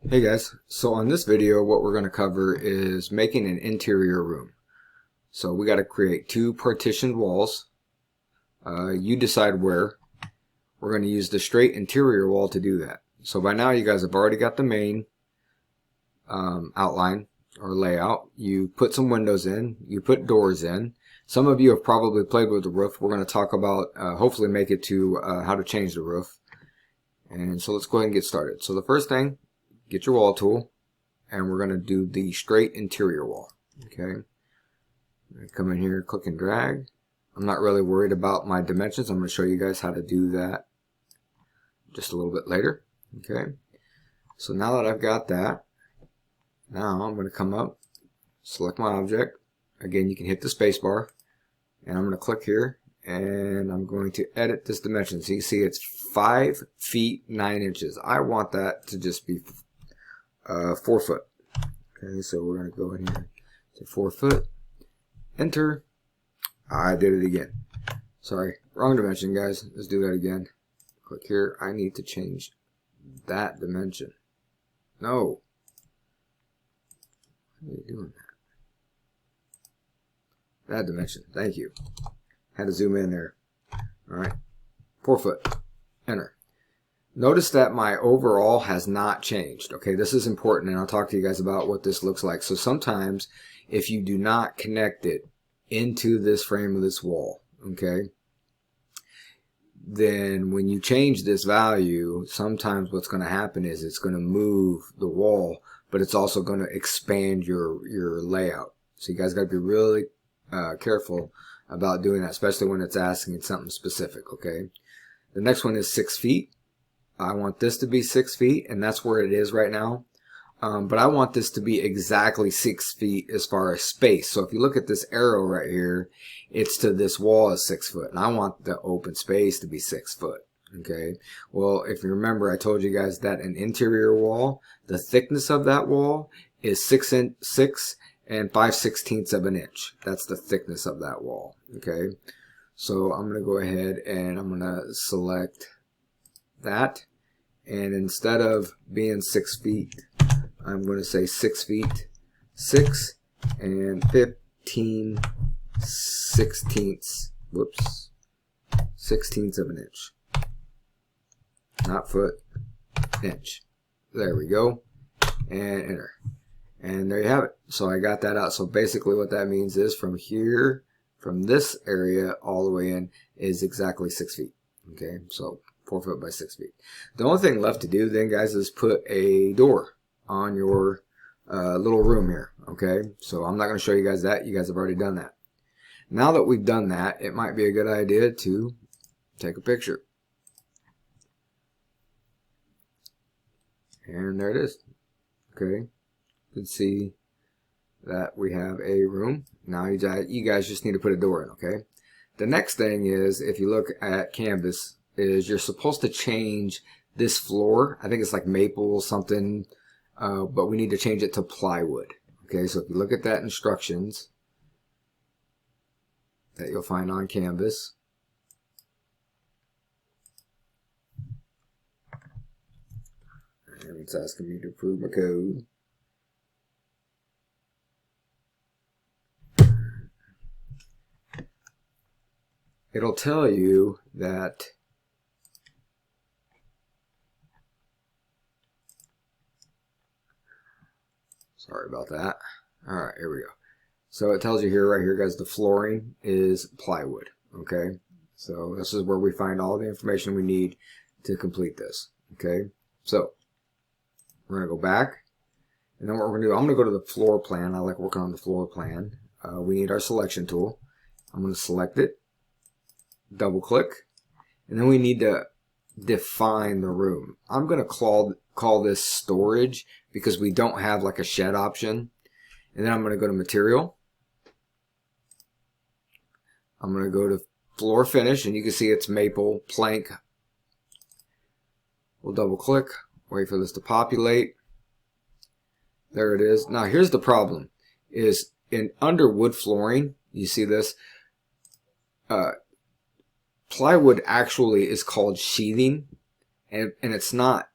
Hey guys, so on this video what we're going to cover is making an interior room. So we got to create two partitioned walls. You decide where. We're going to use the straight interior wall to do that. So by now you guys have already got the main outline or layout. You put some windows in, you put doors in. Some of you have probably played with the roof. We're going to talk about hopefully make it to how to change the roof. And so let's go ahead and get started. So the first thing, get your wall tool, and we're going to do the straight interior wall. Okay, come in here, click and drag. I'm not really worried about my dimensions. I'm going to show you guys how to do that just a little bit later. Okay, so now that I've got that, now I'm going to come up, select my object. Again, you can hit the space bar, and I'm going to click here, and I'm going to edit this dimension. So you see it's 5 feet 9 inches. I want that to just be 4 foot. Okay, so we're going to go in here to 4 foot, enter. I did it again. Sorry, wrong dimension, guys. Let's do that again. Click here. I need to change that dimension. No. How are you doing that? That dimension. Thank you. Had to zoom in there. All right, 4 foot, enter. Notice that my overall has not changed. Okay, this is important, and I'll talk to you guys about what this looks like. So sometimes if you do not connect it into this frame of this wall, okay, then when you change this value, sometimes what's going to happen is it's going to move the wall, but it's also going to expand your layout. So you guys got to be really careful about doing that, especially when it's asking something specific. Okay, the next one is 6 feet. I want this to be 6 feet, and that's where it is right now. But I want this to be exactly 6 feet as far as space. So if you look at this arrow right here, it's to this wall is 6 foot, and I want the open space to be 6 foot. Okay. Well, if you remember, I told you guys that an interior wall, the thickness of that wall is 6 and 5/16 of an inch. That's the thickness of that wall. Okay. So I'm going to go ahead and I'm going to select that, and instead of being 6 feet, I'm going to say 6 feet 6 and 15/16. Whoops, 16ths of an inch, not foot, inch. There we go, and enter, and there you have it. So I got that out. So basically what that means is from here, from this area all the way in, is exactly 6 feet. Okay, so 4 foot by 6 feet. The only thing left to do then, guys, is put a door on your little room here. Okay, so I'm not going to show you guys that. You guys have already done that. Now that we've done that, it might be a good idea to take a picture. And there it is. Okay, you can see that we have a room. Now you guys just need to put a door in. Okay, the next thing is, if you look at Canvas, is you're supposed to change this floor. I think it's like maple something, but we need to change it to plywood. Okay, so if you look at that instructions that you'll find on Canvas, and it's asking me to approve my code. It'll tell you that sorry about that. Alright, here we go. So it tells you here, right here, guys, the flooring is plywood. Okay, so this is where we find all the information we need to complete this. Okay, so we're going to go back, and then what we're going to do, I'm going to go to the floor plan. I like working on the floor plan. We need our selection tool. I'm going to select it, double click, and then we need to define the room. I'm going to call this storage because we don't have like a shed option. And then I'm going to go to material. I'm going to go to floor finish, and you can see it's maple plank. We'll double click, wait for this to populate. There it is. Now here's the problem, is in under wood flooring, you see this, plywood actually is called sheathing, and it's not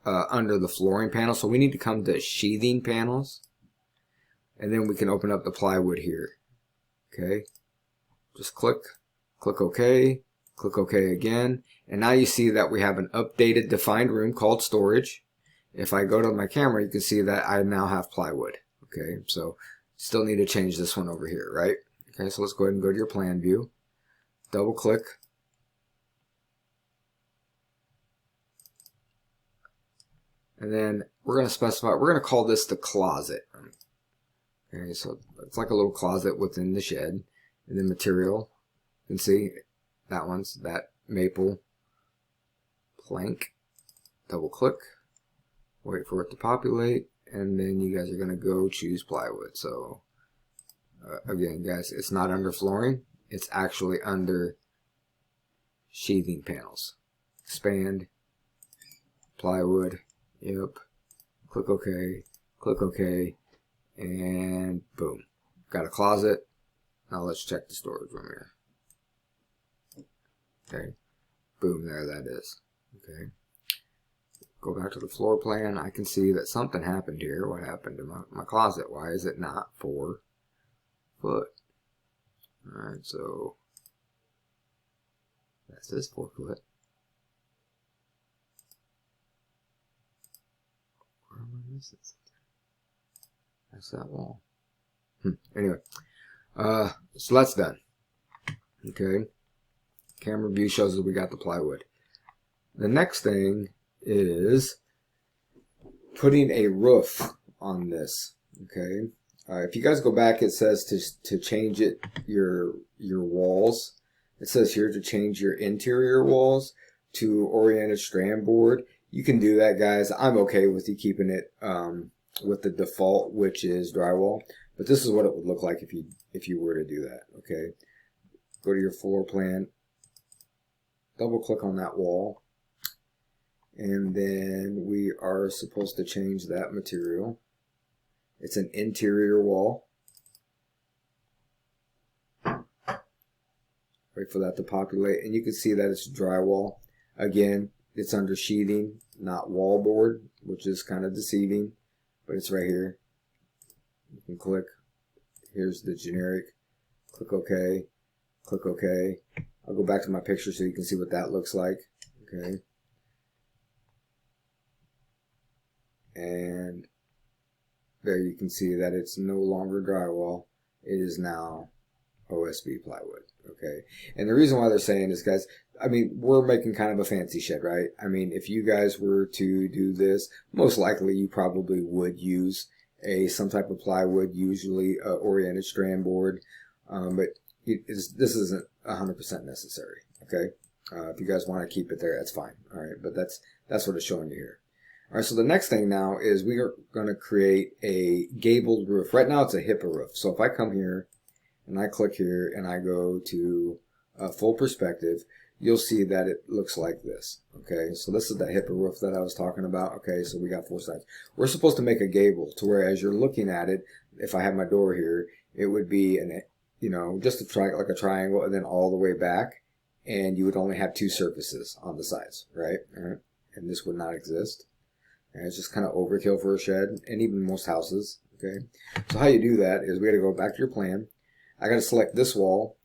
under the flooring panel. So we need to come to sheathing panels, and then we can open up the plywood here. Okay, just click OK, click OK again, and now you see that we have an updated defined room called storage. If I go to my camera, you can see that I now have plywood. Okay, so still need to change this one over here, right? Okay, so let's go ahead and go to your plan view, double click, and then we're going to specify, we're going to call this the closet. Okay, so it's like a little closet within the shed. And then material, you can see that one's that maple plank. Double click, wait for it to populate, and then you guys are going to go choose plywood. So again, guys, it's not under flooring, it's actually under sheathing panels. Expand, plywood, yep, click OK, and boom, got a closet. Now let's check the storage room here. Okay, boom, there that is. Okay, go back to the floor plan. I can see that something happened here. What happened to my closet? Why is it not 4 foot? Alright, so that says 4 foot. Where am I missing something? That's that wall. Anyway, so that's done. Okay, camera view shows that we got the plywood. The next thing is putting a roof on this. Okay, if you guys go back, it says to change it your walls. It says here to change your interior walls to oriented strand board. You can do that, guys. I'm okay with you keeping it with the default, which is drywall. But this is what it would look like if you were to do that. Okay, go to your floor plan, double click on that wall, and then we are supposed to change that material. It's an interior wall. Wait for that to populate, and you can see that it's drywall. Again, it's under sheathing, not wallboard, which is kind of deceiving, but it's right here. You can click. Here's the generic. Click OK. Click OK. I'll go back to my picture so you can see what that looks like. Okay. And there you can see that it's no longer drywall. It is now OSB plywood. Okay. And the reason why they're saying this, guys, I mean, we're making kind of a fancy shed, right? I mean, if you guys were to do this, most likely you probably would use some type of plywood, usually oriented strand board, but this isn't 100% necessary. Okay, if you guys want to keep it there, that's fine. All right, but that's what it's showing you here. All right, so the next thing now is we are going to create a gabled roof. Right now it's a HIPAA roof. So if I come here and I click here and I go to full perspective, you'll see that it looks like this. Okay, so this is the HIPAA roof that I was talking about. Okay, so we got 4 sides. We're supposed to make a gable to where as you're looking at it, if I have my door here, it would be just like a triangle and then all the way back, and you would only have 2 surfaces on the sides, right? All right, and this would not exist. And it's just kind of overkill for a shed and even most houses. Okay, so how you do that is we got to go back to your plan. I got to select this wall.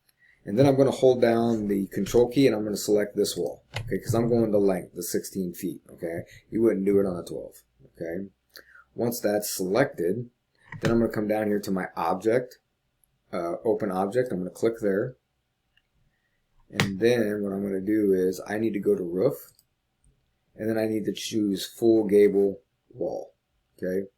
And then I'm going to hold down the control key and I'm going to select this wall, okay, because I'm going the length, the 16 feet, okay? You wouldn't do it on a 12, okay? Once that's selected, then I'm going to come down here to my object, open object. I'm going to click there. And then what I'm going to do is I need to go to roof, and then I need to choose full gable wall, okay?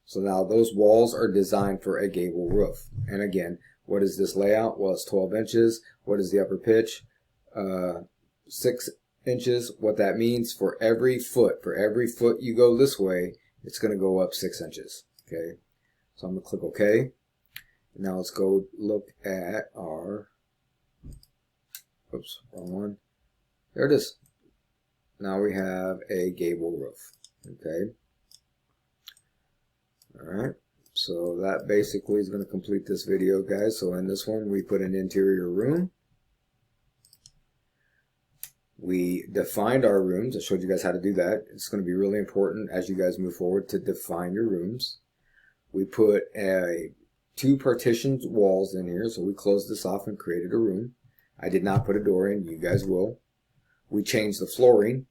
So now those walls are designed for a gable roof. And again, what is this layout? Well, it's 12 inches. What is the upper pitch? 6 inches. What that means, for every foot you go this way, it's going to go up 6 inches. Okay. So I'm going to click OK. Now let's go look at our, oops, wrong one. There it is. Now we have a gable roof. Okay. All right. So that basically is going to complete this video, guys. So in this one, we put an interior room. We defined our rooms. I showed you guys how to do that. It's going to be really important as you guys move forward to define your rooms. We put two partitioned walls in here, so we closed this off and created a room. I did not put a door in. You guys will. We changed the flooring,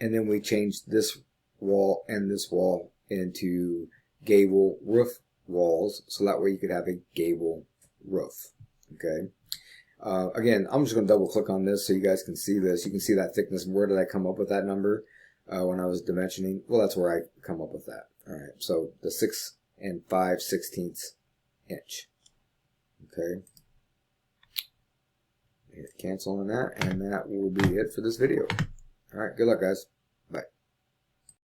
and then we changed this wall and this wall into gable roof walls, so that way you could have a gable roof. Okay. Again, I'm just going to double click on this so you guys can see this. You can see that thickness. Where did I come up with that number when I was dimensioning? Well, that's where I come up with that. All right, so the 6 5/16 inch. Okay. Hit cancel on that, and that will be it for this video. All right, good luck, guys.